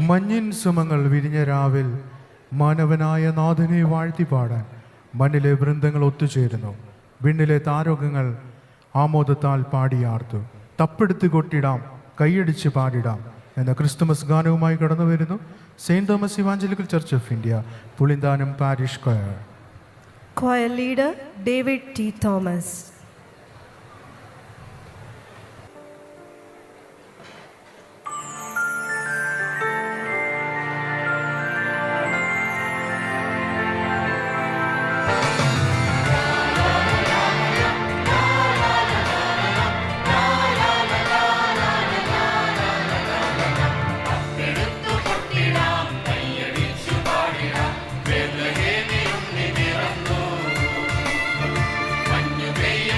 മഞ്ഞിൻ സുമങ്ങൾ വിരിഞ്ഞ രാവിൽ മാനവനായ നാഥനെ വാഴ്ത്തി പാടാൻ മണ്ണിലെ വൃന്ദങ്ങൾ ഒത്തുചേരുന്നു. വിണ്ണിലെ താരകങ്ങൾ ആമോദത്താൽ പാടിയാർത്തു. തപ്പെടുത്ത് കൊട്ടിടാം, കൈയടിച്ച് പാടിടാം എന്ന ക്രിസ്തുമസ് ഗാനവുമായി കടന്നു വരുന്നു Saint Thomas Evangelical Church of India, Pulinthanam parish choir. Choir leader David T. Thomas. Bethlehem,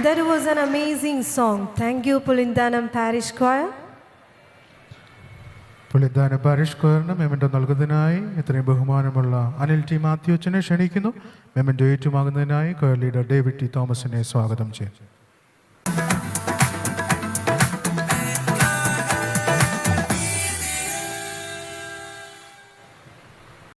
That was an amazing song. Thank you, Pulindanam Parish Choir. Pulindanam parish സ്ക്വയറിന് മെമൻറ്റോ നൽകുന്നതിനായി ഇത്രയും ബഹുമാനമുള്ള അനിൽ ടി മാത്യു അച്ഛനെ ക്ഷണിക്കുന്നു. മെമൻറ്റോ ഏറ്റുവാങ്ങുന്നതിനായി കൊയർ ലീഡർ ഡേവിഡ് ടി തോമസിനെ സ്വാഗതം ചെയ്യും.